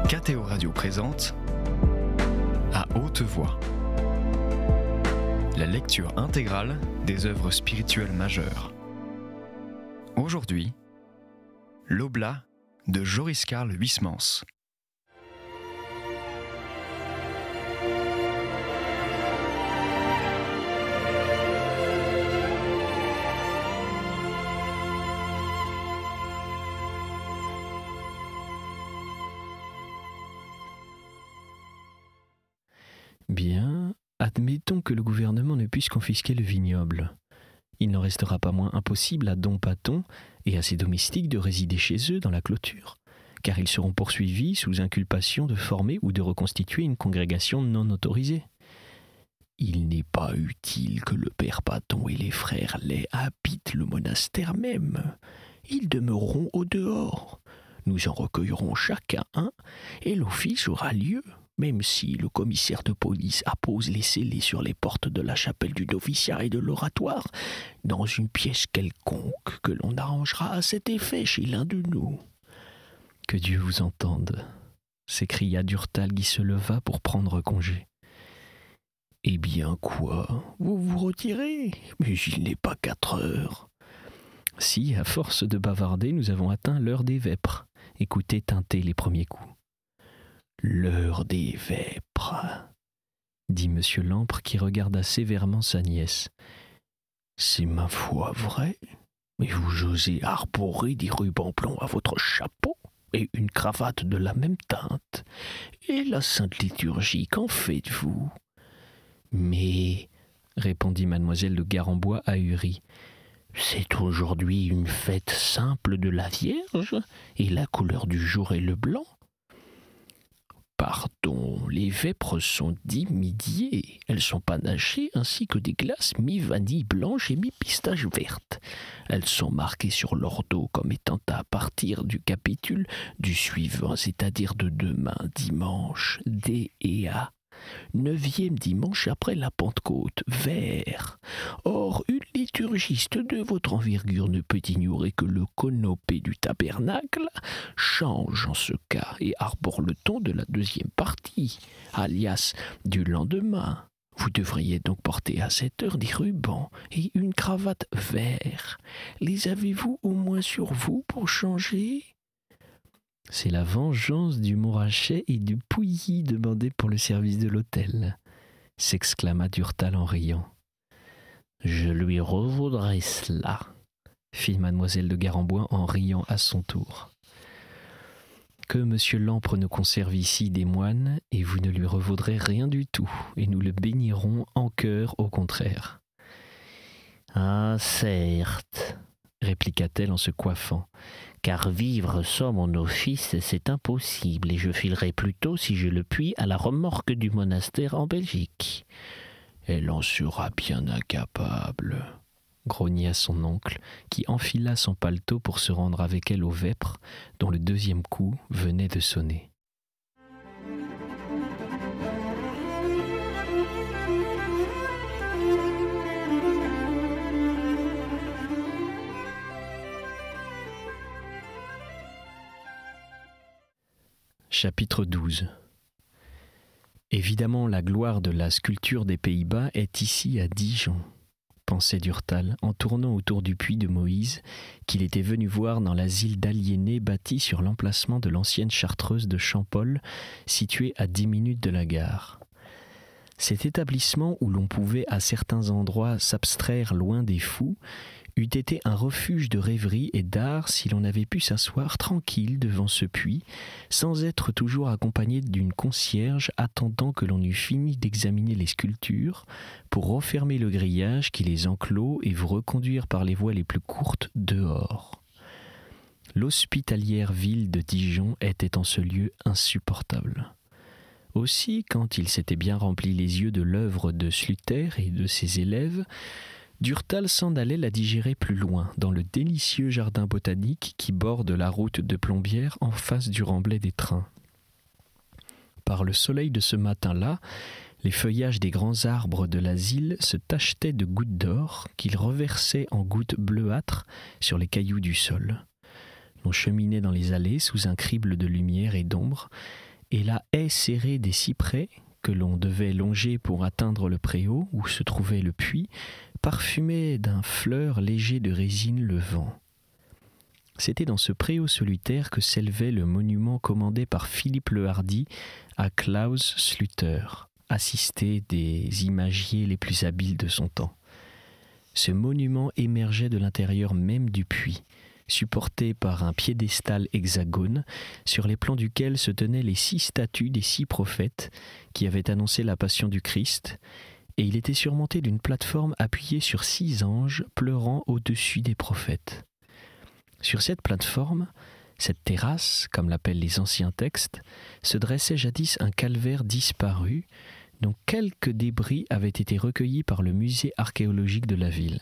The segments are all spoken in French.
KTO Radio présente À haute voix, la lecture intégrale des œuvres spirituelles majeures. Aujourd'hui, l'Oblat de Joris Karl Huysmans. Bien, admettons que le gouvernement ne puisse confisquer le vignoble. Il n'en restera pas moins impossible à Dom Paton et à ses domestiques de résider chez eux dans la clôture, car ils seront poursuivis sous inculpation de former ou de reconstituer une congrégation non autorisée. Il n'est pas utile que le père Paton et les frères Lay habitent le monastère même. Ils demeureront au dehors. Nous en recueillerons chacun un et l'office aura lieu. Même si le commissaire de police appose les scellés sur les portes de la chapelle du noviciat et de l'oratoire, dans une pièce quelconque que l'on arrangera à cet effet chez l'un de nous. « Que Dieu vous entende !» s'écria Durtal qui se leva pour prendre congé. « Eh bien quoi, vous vous retirez? Mais il n'est pas 4 heures. » Si, à force de bavarder, nous avons atteint l'heure des vêpres. Écoutez tinter les premiers coups. L'heure des vêpres, dit monsieur Lampre qui regarda sévèrement sa nièce. C'est ma foi vrai, mais vous osez arborer des rubans blonds à votre chapeau et une cravate de la même teinte. Et la sainte liturgie, qu'en faites-vous? Mais, répondit mademoiselle de Garambois ahurie, c'est aujourd'hui une fête simple de la Vierge, et la couleur du jour est le blanc. Pardon, les vêpres sont dimidiées. Elles sont panachées ainsi que des glaces mi-vanille blanche et mi-pistache verte. Elles sont marquées sur leur dos comme étant à partir du capitule du suivant, c'est-à-dire de demain, dimanche, D et A. 9e dimanche après la Pentecôte, vert. Or, une liturgiste de votre envergure ne peut ignorer que le conopé du tabernacle change en ce cas et arbore le ton de la 2e partie, alias du lendemain. Vous devriez donc porter à cette heure des rubans et une cravate vert. Les avez-vous au moins sur vous pour changer ? C'est la vengeance du Montrachet et du Pouilly demandé pour le service de l'hôtel, s'exclama Durtal en riant. Je lui revaudrai cela, fit mademoiselle de Garambois en riant à son tour. Que monsieur Lampre nous conserve ici des moines, et vous ne lui revaudrez rien du tout, et nous le bénirons en cœur au contraire. Ah, certes, répliqua-t-elle en se coiffant, car vivre sans mon office, c'est impossible, et je filerai plutôt, si je le puis, à la remorque du monastère en Belgique. Elle en sera bien incapable, grogna son oncle, qui enfila son paletot pour se rendre avec elle aux vêpres, dont le 2e coup venait de sonner. Chapitre 12. Évidemment, la gloire de la sculpture des Pays-Bas est ici à Dijon, pensait Durtal, en tournant autour du puits de Moïse, qu'il était venu voir dans l'asile d'aliénés bâti sur l'emplacement de l'ancienne chartreuse de Champol, située à 10 minutes de la gare. Cet établissement où l'on pouvait à certains endroits s'abstraire loin des fous, eût été un refuge de rêverie et d'art si l'on avait pu s'asseoir tranquille devant ce puits, sans être toujours accompagné d'une concierge attendant que l'on eût fini d'examiner les sculptures, pour refermer le grillage qui les enclôt et vous reconduire par les voies les plus courtes dehors. L'hospitalière ville de Dijon était en ce lieu insupportable. Aussi, quand il s'était bien rempli les yeux de l'œuvre de Sluter et de ses élèves, Durtal s'en allait la digérer plus loin, dans le délicieux jardin botanique qui borde la route de Plombières en face du remblai des trains. Par le soleil de ce matin-là, les feuillages des grands arbres de l'asile se tachetaient de gouttes d'or qu'ils reversaient en gouttes bleuâtres sur les cailloux du sol. On cheminait dans les allées sous un crible de lumière et d'ombre, et la haie serrée des cyprès que l'on devait longer pour atteindre le préau où se trouvait le puits parfumait d'un fleur léger de résine le vent. C'était dans ce préau solitaire que s'élevait le monument commandé par Philippe le Hardi à Klaus Slüter, assisté des imagiers les plus habiles de son temps. Ce monument émergeait de l'intérieur même du puits, supporté par un piédestal hexagone, sur les plans duquel se tenaient les 6 statues des 6 prophètes qui avaient annoncé la passion du Christ, et il était surmonté d'une plateforme appuyée sur 6 anges pleurant au-dessus des prophètes. Sur cette plateforme, cette terrasse, comme l'appellent les anciens textes, se dressait jadis un calvaire disparu, dont quelques débris avaient été recueillis par le musée archéologique de la ville.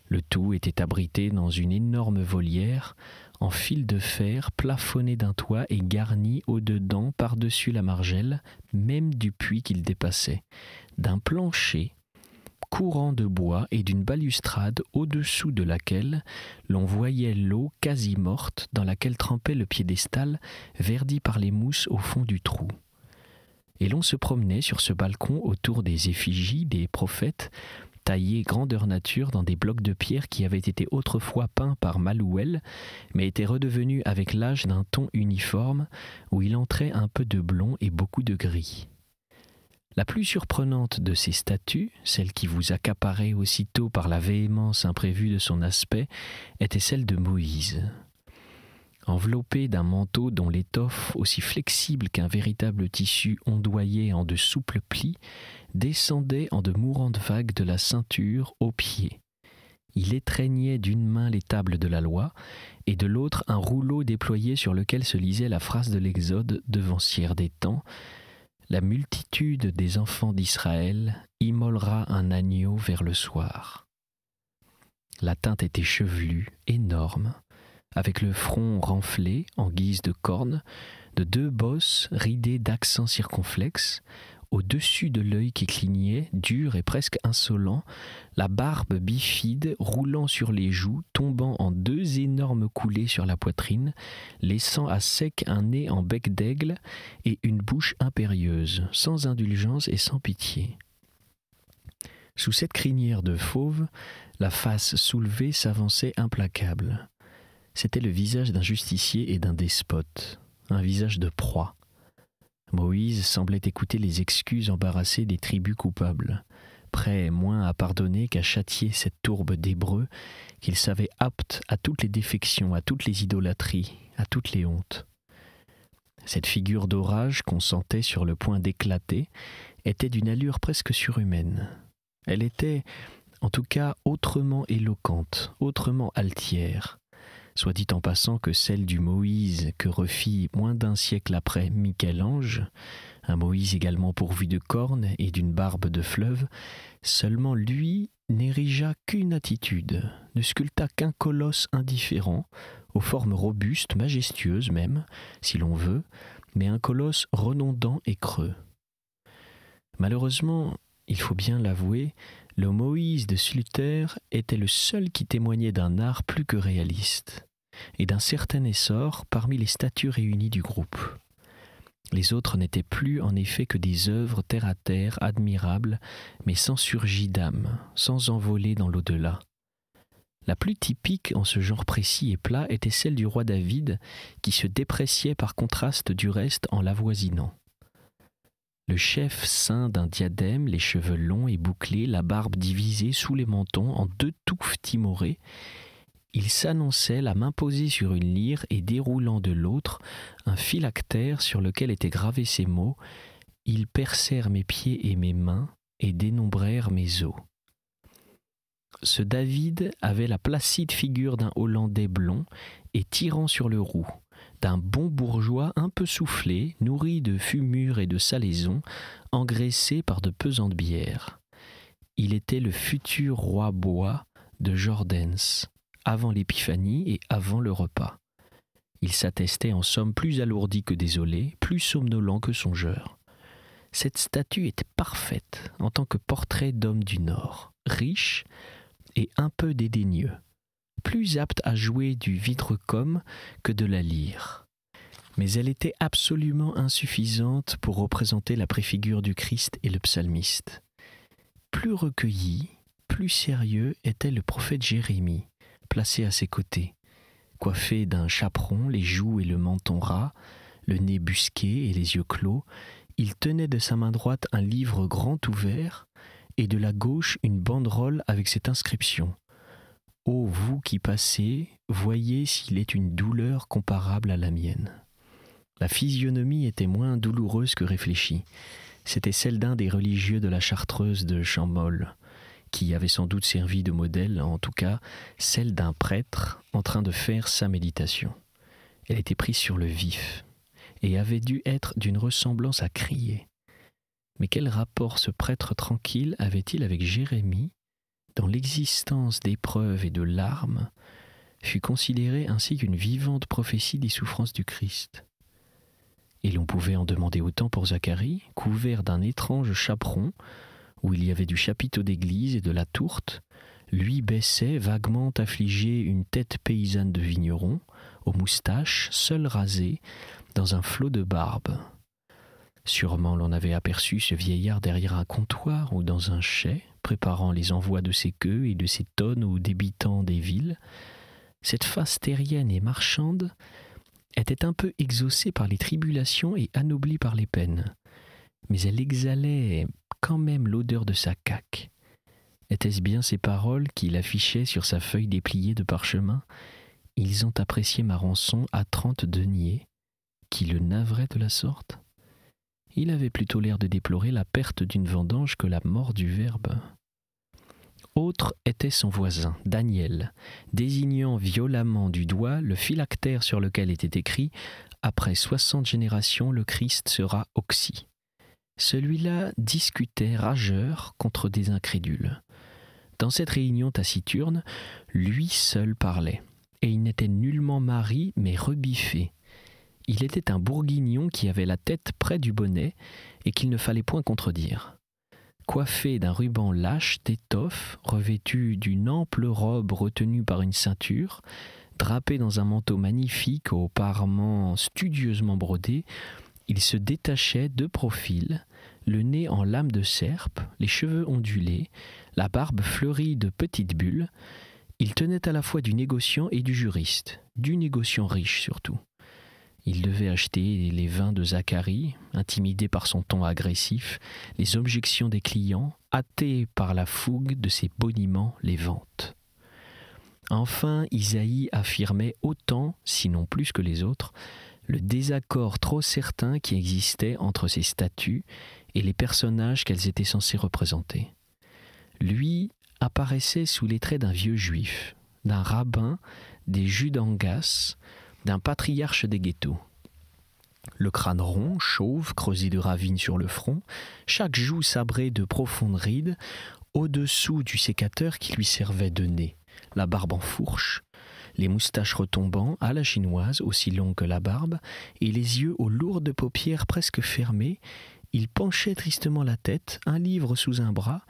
Le tout était abrité dans une énorme volière en fil de fer plafonnée d'un toit et garnie au-dedans par-dessus la margelle, même du puits qu'il dépassait, d'un plancher courant de bois et d'une balustrade au-dessous de laquelle l'on voyait l'eau quasi morte dans laquelle trempait le piédestal verdi par les mousses au fond du trou. Et l'on se promenait sur ce balcon autour des effigies des prophètes taillés grandeur nature dans des blocs de pierre qui avaient été autrefois peints par Malouel, mais étaient redevenus avec l'âge d'un ton uniforme où il entrait un peu de blond et beaucoup de gris. La plus surprenante de ces statues, celle qui vous accaparait aussitôt par la véhémence imprévue de son aspect, était celle de Moïse. Enveloppé d'un manteau dont l'étoffe, aussi flexible qu'un véritable tissu ondoyé en de souples plis, descendait en de mourantes vagues de la ceinture aux pieds. Il étreignait d'une main les tables de la loi et de l'autre un rouleau déployé sur lequel se lisait la phrase de l'Exode devancière des temps: « La multitude des enfants d'Israël immolera un agneau vers le soir. » La teinte était chevelue, énorme, avec le front renflé en guise de corne, de 2 bosses ridées d'accents circonflexes, au-dessus de l'œil qui clignait, dur et presque insolent, la barbe bifide roulant sur les joues, tombant en 2 énormes coulées sur la poitrine, laissant à sec un nez en bec d'aigle et une bouche impérieuse, sans indulgence et sans pitié. Sous cette crinière de fauve, la face soulevée s'avançait implacable. C'était le visage d'un justicier et d'un despote, un visage de proie. Moïse semblait écouter les excuses embarrassées des tribus coupables, prêt moins à pardonner qu'à châtier cette tourbe d'Hébreux qu'il savait apte à toutes les défections, à toutes les idolâtries, à toutes les hontes. Cette figure d'orage qu'on sentait sur le point d'éclater était d'une allure presque surhumaine. Elle était, en tout cas, autrement éloquente, autrement altière. Soit dit en passant que celle du Moïse que refit moins d'un siècle après Michel-Ange, un Moïse également pourvu de cornes et d'une barbe de fleuve, seulement lui n'érigea qu'une attitude, ne sculpta qu'un colosse indifférent, aux formes robustes, majestueuses même, si l'on veut, mais un colosse redondant et creux. Malheureusement, il faut bien l'avouer, le Moïse de Slüter était le seul qui témoignait d'un art plus que réaliste et d'un certain essor parmi les statues réunies du groupe. Les autres n'étaient plus en effet que des œuvres terre-à-terre admirables, mais sans surgis d'âme, sans envoler dans l'au-delà. La plus typique en ce genre précis et plat était celle du roi David, qui se dépréciait par contraste du reste en l'avoisinant. Le chef ceint d'un diadème, les cheveux longs et bouclés, la barbe divisée sous les mentons en 2 touffes timorées, il s'annonçait, la main posée sur une lyre et déroulant de l'autre un phylactère sur lequel étaient gravés ces mots: « Ils percèrent mes pieds et mes mains et dénombrèrent mes os. » Ce David avait la placide figure d'un Hollandais blond et tirant sur le roux, d'un bon bourgeois un peu soufflé, nourri de fumure et de salaison, engraissé par de pesantes bières. Il était le futur roi bois de Jordaens, avant l'épiphanie et avant le repas. Il s'attestait en somme plus alourdi que désolé, plus somnolent que songeur. Cette statue était parfaite en tant que portrait d'homme du Nord, riche et un peu dédaigneux, plus apte à jouer du Vitrecom que de la lyre. Mais elle était absolument insuffisante pour représenter la préfigure du Christ et le psalmiste. Plus recueilli, plus sérieux était le prophète Jérémie, placé à ses côtés, coiffé d'un chaperon, les joues et le menton ras, le nez busqué et les yeux clos. Il tenait de sa main droite un livre grand ouvert et de la gauche une banderole avec cette inscription : « Ô vous qui passez, voyez s'il est une douleur comparable à la mienne. » La physionomie était moins douloureuse que réfléchie. C'était celle d'un des religieux de la Chartreuse de Champmol, qui avait sans doute servi de modèle, en tout cas celle d'un prêtre en train de faire sa méditation. Elle était prise sur le vif et avait dû être d'une ressemblance à crier. Mais quel rapport ce prêtre tranquille avait-il avec Jérémie, dont l'existence d'épreuves et de larmes fut considérée ainsi qu'une vivante prophétie des souffrances du Christ? Et l'on pouvait en demander autant pour Zacharie, couvert d'un étrange chaperon, où il y avait du chapiteau d'église et de la tourte. Lui baissait, vaguement affligé, une tête paysanne de vigneron, aux moustaches, seul rasé, dans un flot de barbe. Sûrement l'on avait aperçu ce vieillard derrière un comptoir ou dans un chai, préparant les envois de ses queues et de ses tonnes aux débitants des villes. Cette face terrienne et marchande était un peu exaucée par les tribulations et anoblie par les peines. Mais elle exhalait quand même l'odeur de sa caque. Était-ce bien ces paroles qu'il affichait sur sa feuille dépliée de parchemin ? Ils ont apprécié ma rançon à 30 deniers, qui le navrait de la sorte ? Il avait plutôt l'air de déplorer la perte d'une vendange que la mort du Verbe. Autre était son voisin, Daniel, désignant violemment du doigt le phylactère sur lequel était écrit « Après 60 générations, le Christ sera oxy ». Celui-là discutait rageur contre des incrédules. Dans cette réunion taciturne, lui seul parlait, et il n'était nullement mari, mais rebiffé. Il était un bourguignon qui avait la tête près du bonnet et qu'il ne fallait point contredire. Coiffé d'un ruban lâche d'étoffe, revêtu d'une ample robe retenue par une ceinture, drapé dans un manteau magnifique aux parements studieusement brodés, il se détachait de profil, le nez en lame de serpe, les cheveux ondulés, la barbe fleurie de petites bulles. Il tenait à la fois du négociant et du juriste, du négociant riche surtout. Il devait acheter les vins de Zacharie, intimidé par son ton agressif, les objections des clients, hâté par la fougue de ses boniments les ventes. Enfin, Isaïe affirmait autant, sinon plus que les autres, le désaccord trop certain qui existait entre ces statues et les personnages qu'elles étaient censées représenter. Lui apparaissait sous les traits d'un vieux juif, d'un rabbin, des Judangas, d'un patriarche des ghettos. Le crâne rond, chauve, creusé de ravines sur le front, chaque joue sabrée de profondes rides, au-dessous du sécateur qui lui servait de nez, la barbe en fourche, les moustaches retombant à la chinoise, aussi longues que la barbe, et les yeux aux lourdes paupières presque fermées, il penchait tristement la tête, un livre sous un bras,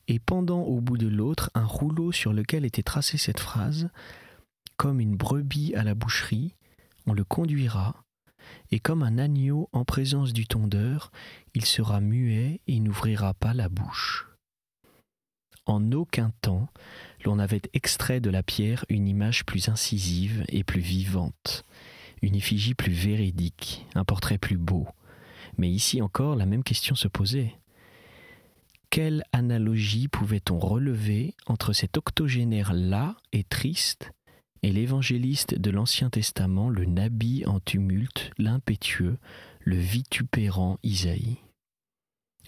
et pendant au bout de l'autre un rouleau sur lequel était tracée cette phrase : « Comme une brebis à la boucherie, on le conduira, et comme un agneau en présence du tondeur, il sera muet et n'ouvrira pas la bouche. » En aucun temps, l'on avait extrait de la pierre une image plus incisive et plus vivante, une effigie plus véridique, un portrait plus beau. Mais ici encore, la même question se posait. Quelle analogie pouvait-on relever entre cet octogénaire las et triste et l'évangéliste de l'Ancien Testament, le Nabi en tumulte, l'impétueux, le vitupérant Isaïe?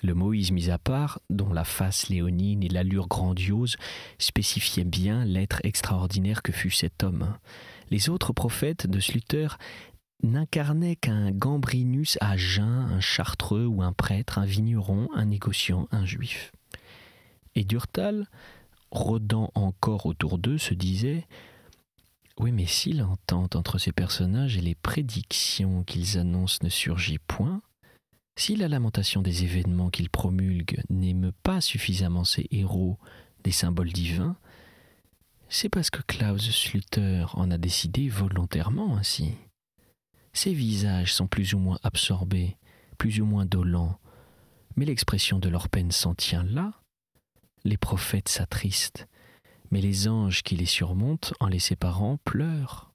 Le Moïse mis à part, dont la face léonine et l'allure grandiose spécifiaient bien l'être extraordinaire que fut cet homme. Les autres prophètes de Slutter n'incarnaient qu'un Gambrinus à jeun, un chartreux ou un prêtre, un vigneron, un négociant, un juif. Et Durtal, rôdant encore autour d'eux, se disait « Oui, mais si l'entente entre ces personnages et les prédictions qu'ils annoncent ne surgit point, si la lamentation des événements qu'ils promulguent n'émeut pas suffisamment ces héros des symboles divins, c'est parce que Klaus Slutter en a décidé volontairement ainsi. Ces visages sont plus ou moins absorbés, plus ou moins dolents, mais l'expression de leur peine s'en tient là. Les prophètes s'attristent, mais les anges qui les surmontent, en les séparant, pleurent.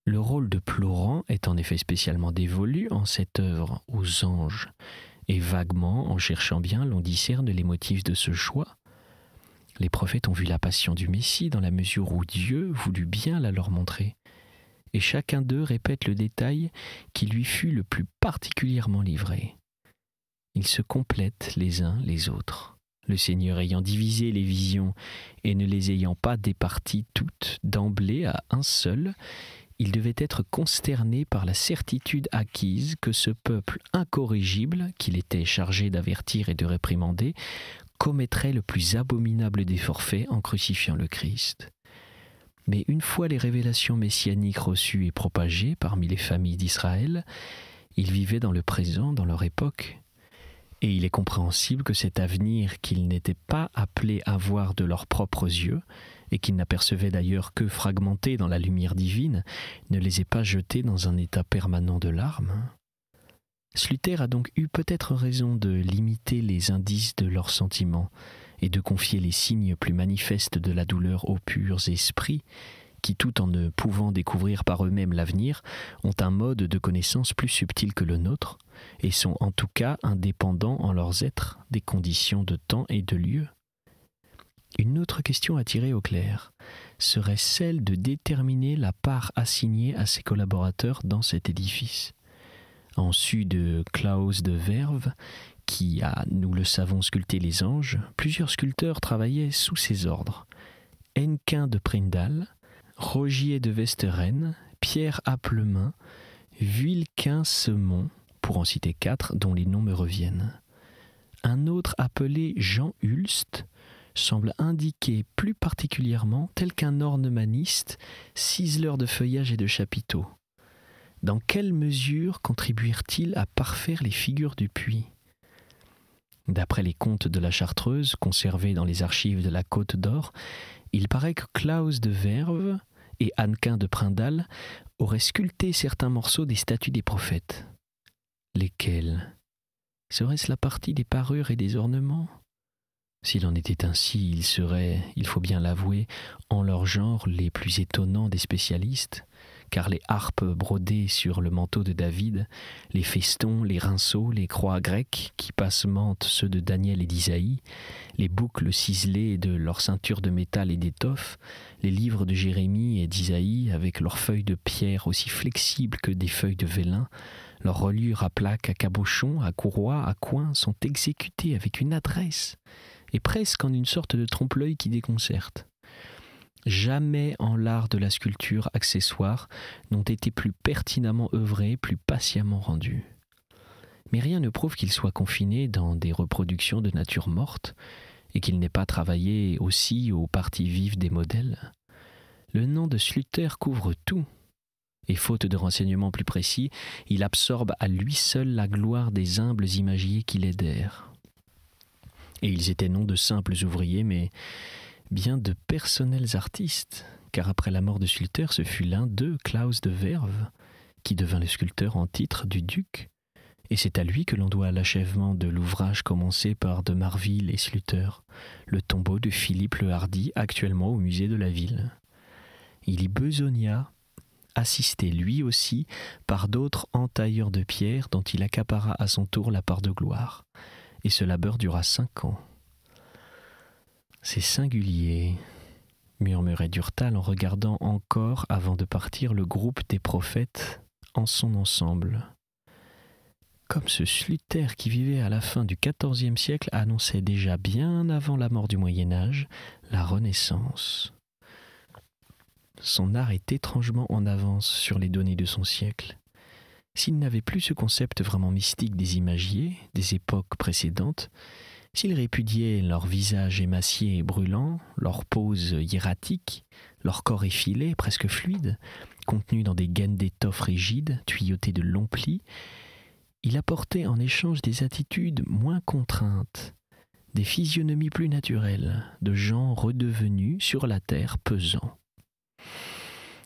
Le rôle de pleurant est en effet spécialement dévolu en cette œuvre aux anges, et vaguement, en cherchant bien, l'on discerne les motifs de ce choix. Les prophètes ont vu la passion du Messie dans la mesure où Dieu voulut bien la leur montrer, et chacun d'eux répète le détail qui lui fut le plus particulièrement livré. Ils se complètent les uns les autres. Le Seigneur ayant divisé les visions et ne les ayant pas départies toutes d'emblée à un seul, il devait être consterné par la certitude acquise que ce peuple incorrigible, qu'il était chargé d'avertir et de réprimander, commettrait le plus abominable des forfaits en crucifiant le Christ. Mais une fois les révélations messianiques reçues et propagées parmi les familles d'Israël, ils vivaient dans le présent, dans leur époque. Et il est compréhensible que cet avenir qu'ils n'étaient pas appelés à voir de leurs propres yeux, et qu'ils n'apercevaient d'ailleurs que fragmentés dans la lumière divine, ne les ait pas jetés dans un état permanent de larmes. Sluyter a donc eu peut-être raison de limiter les indices de leurs sentiments et de confier les signes plus manifestes de la douleur aux purs esprits qui, tout en ne pouvant découvrir par eux-mêmes l'avenir, ont un mode de connaissance plus subtil que le nôtre et sont en tout cas indépendants en leurs êtres des conditions de temps et de lieu. Une autre question à tirer au clair serait celle de déterminer la part assignée à ses collaborateurs dans cet édifice. En su de Claus de Verve, qui a, nous le savons, sculpté les anges, plusieurs sculpteurs travaillaient sous ses ordres. Hennequin de Prindal, Rogier de Westeren, Pierre Applemin, Vuillequin-Semon, pour en citer 4 dont les noms me reviennent. Un autre appelé Jean Hulst semble indiquer plus particulièrement tel qu'un ornemaniste, ciseleur de feuillage et de chapiteaux. Dans quelle mesure contribuèrent-ils à parfaire les figures du puits ? D'après les contes de la Chartreuse, conservés dans les archives de la Côte d'Or, il paraît que Claus de Verve et Hennequin de Prindal auraient sculpté certains morceaux des statues des prophètes. Lesquels ? Serait-ce la partie des parures et des ornements ? S'il en était ainsi, ils seraient, il faut bien l'avouer, en leur genre les plus étonnants des spécialistes, car les harpes brodées sur le manteau de David, les festons, les rinceaux, les croix grecques qui passementent ceux de Daniel et d'Isaïe, les boucles ciselées de leurs ceintures de métal et d'étoffe, les livres de Jérémie et d'Isaïe avec leurs feuilles de pierre aussi flexibles que des feuilles de vélin, leurs reliures à plaques, à cabochons, à courroies, à coins sont exécutées avec une adresse et presque en une sorte de trompe-l'œil qui déconcerte. Jamais en l'art de la sculpture accessoire n'ont été plus pertinemment œuvrés, plus patiemment rendus. Mais rien ne prouve qu'il soit confiné dans des reproductions de nature morte et qu'il n'ait pas travaillé aussi aux parties vives des modèles. Le nom de Sluyter couvre tout, et faute de renseignements plus précis, il absorbe à lui seul la gloire des humbles imagiers qui l'aidèrent. Et ils étaient non de simples ouvriers, mais bien de personnels artistes, car après la mort de Sluyter, ce fut l'un d'eux, Claus de Verve, qui devint le sculpteur en titre du duc, et c'est à lui que l'on doit l'achèvement de l'ouvrage commencé par de Marville et Sluyter, le tombeau de Philippe le Hardi, actuellement au musée de la ville. Il y besogna, assisté lui aussi par d'autres entailleurs de pierre dont il accapara à son tour la part de gloire, et ce labeur dura 5 ans. C'est singulier, murmurait Durtal en regardant encore, avant de partir, le groupe des prophètes en son ensemble. Comme ce Sluyter qui vivait à la fin du XIVe siècle annonçait déjà bien avant la mort du Moyen-Âge la Renaissance. Son art est étrangement en avance sur les données de son siècle. S'il n'avait plus ce concept vraiment mystique des imagiers des époques précédentes, s'il répudiait leur visage émacié et brûlant, leur pose hiératique, leur corps effilé, presque fluide, contenu dans des gaines d'étoffe rigides, tuyautées de longs plis, il apportait en échange des attitudes moins contraintes, des physionomies plus naturelles, de gens redevenus, sur la terre, pesants.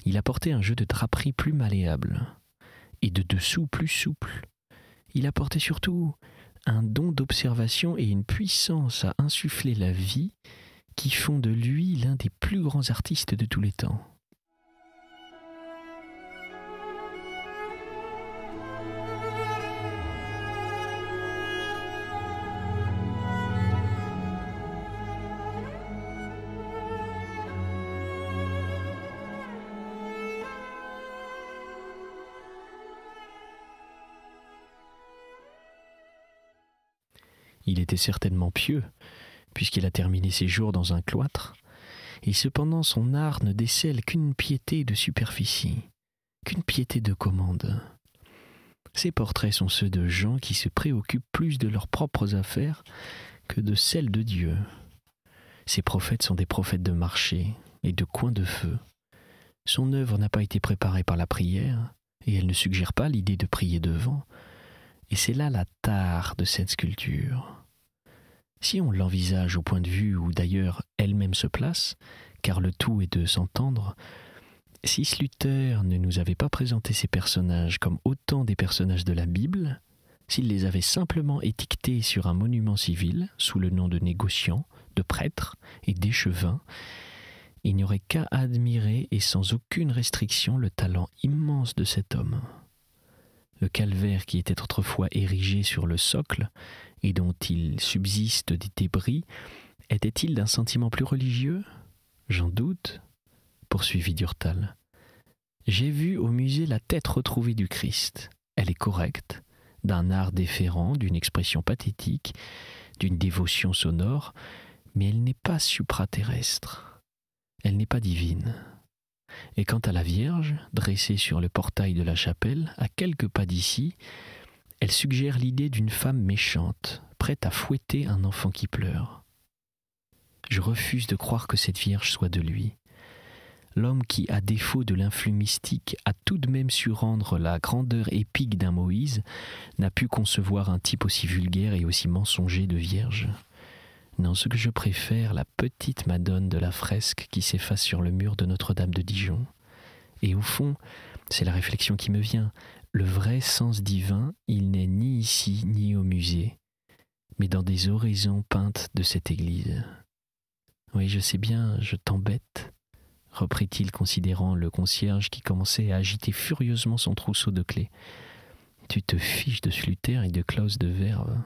Il apportait un jeu de draperie plus malléable, et de dessous plus souple. Il apportait surtout un don d'observation et une puissance à insuffler la vie qui font de lui l'un des plus grands artistes de tous les temps. Il était certainement pieux, puisqu'il a terminé ses jours dans un cloître, et cependant son art ne décèle qu'une piété de superficie, qu'une piété de commande. Ses portraits sont ceux de gens qui se préoccupent plus de leurs propres affaires que de celles de Dieu. Ses prophètes sont des prophètes de marché et de coin de feu. Son œuvre n'a pas été préparée par la prière, et elle ne suggère pas l'idée de prier devant. Et c'est là la tare de cette sculpture. Si on l'envisage au point de vue où d'ailleurs elle-même se place, car le tout est de s'entendre, si Sluyter ne nous avait pas présenté ces personnages comme autant des personnages de la Bible, s'il les avait simplement étiquetés sur un monument civil sous le nom de négociants, de prêtres et d'échevins, il n'y aurait qu'à admirer et sans aucune restriction le talent immense de cet homme. Le calvaire qui était autrefois érigé sur le socle et dont il subsiste des débris, était-il d'un sentiment plus religieux ? J'en doute, poursuivit Durtal. J'ai vu au musée la tête retrouvée du Christ. Elle est correcte, d'un art déférent, d'une expression pathétique, d'une dévotion sonore, mais elle n'est pas supraterrestre. Elle n'est pas divine. Et quant à la Vierge, dressée sur le portail de la chapelle, à quelques pas d'ici, elle suggère l'idée d'une femme méchante, prête à fouetter un enfant qui pleure. Je refuse de croire que cette Vierge soit de lui. L'homme qui, à défaut de l'influx mystique, a tout de même su rendre la grandeur épique d'un Moïse, n'a pu concevoir un type aussi vulgaire et aussi mensonger de Vierge. Non, ce que je préfère, la petite Madone de la fresque qui s'efface sur le mur de Notre-Dame de Dijon. Et au fond, c'est la réflexion qui me vient, le vrai sens divin, il n'est ni ici ni au musée, mais dans des oraisons peintes de cette église. Oui, je sais bien, je t'embête, reprit-il considérant le concierge qui commençait à agiter furieusement son trousseau de clés. Tu te fiches de Sluyter et de Claus de Verve,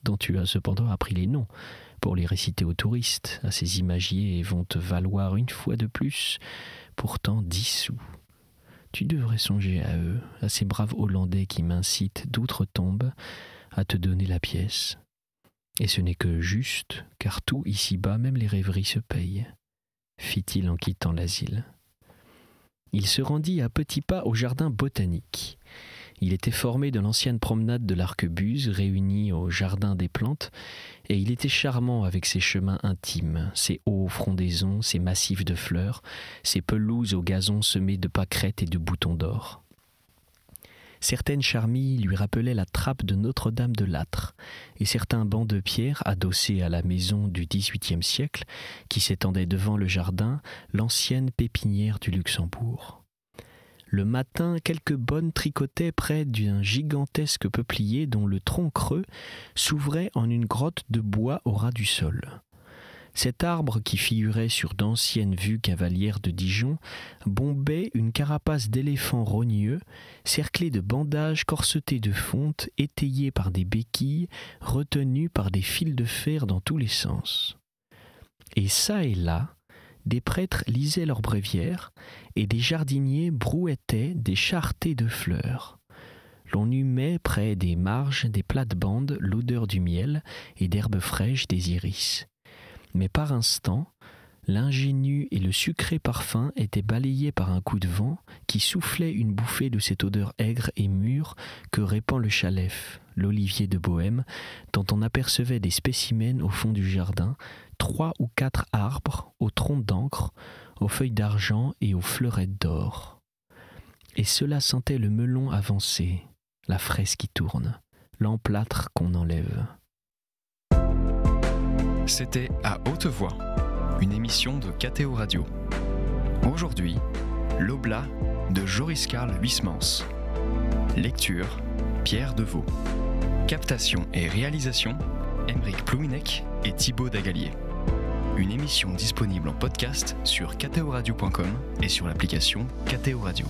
dont tu as cependant appris les noms, pour les réciter aux touristes, à ces imagiers vont te valoir une fois de plus, pourtant 10 sous. Tu devrais songer à eux, à ces braves Hollandais qui m'incitent d'outre-tombe à te donner la pièce. Et ce n'est que juste, car tout ici-bas, même les rêveries se payent, fit-il en quittant l'asile. Il se rendit à petits pas au jardin botanique. Il était formé de l'ancienne promenade de l'Arquebuse réunie au jardin des plantes, et il était charmant avec ses chemins intimes, ses hauts frondaisons, ses massifs de fleurs, ses pelouses aux gazons semés de pâquerettes et de boutons d'or. Certaines charmilles lui rappelaient la trappe de Notre-Dame de Lattre, et certains bancs de pierre adossés à la maison du XVIIIe siècle, qui s'étendait devant le jardin, l'ancienne pépinière du Luxembourg. Le matin, quelques bonnes tricotaient près d'un gigantesque peuplier dont le tronc creux s'ouvrait en une grotte de bois au ras du sol. Cet arbre, qui figurait sur d'anciennes vues cavalières de Dijon, bombait une carapace d'éléphant rogneux, cerclée de bandages corsetés de fonte, étayés par des béquilles, retenus par des fils de fer dans tous les sens. Et çà et là, des prêtres lisaient leurs bréviaires, et des jardiniers brouettaient des charretées de fleurs. L'on humait près des marges des plates-bandes l'odeur du miel et d'herbes fraîches des iris. Mais par instants, l'ingénu et le sucré parfum étaient balayés par un coup de vent qui soufflait une bouffée de cette odeur aigre et mûre que répand le chalef, l'olivier de Bohême, dont on apercevait des spécimens au fond du jardin, 3 ou 4 arbres aux troncs d'encre, aux feuilles d'argent et aux fleurettes d'or. Et cela sentait le melon avancé, la fraise qui tourne, l'emplâtre qu'on enlève. C'était À haute voix, une émission de KTO Radio. Aujourd'hui, l'Oblat de Joris Karl Huysmans. Lecture, Pierre Deveau. Captation et réalisation, Aymeric Plouinec et Thibaut Dagalier. Une émission disponible en podcast sur ktoradio.com et sur l'application KTO Radio.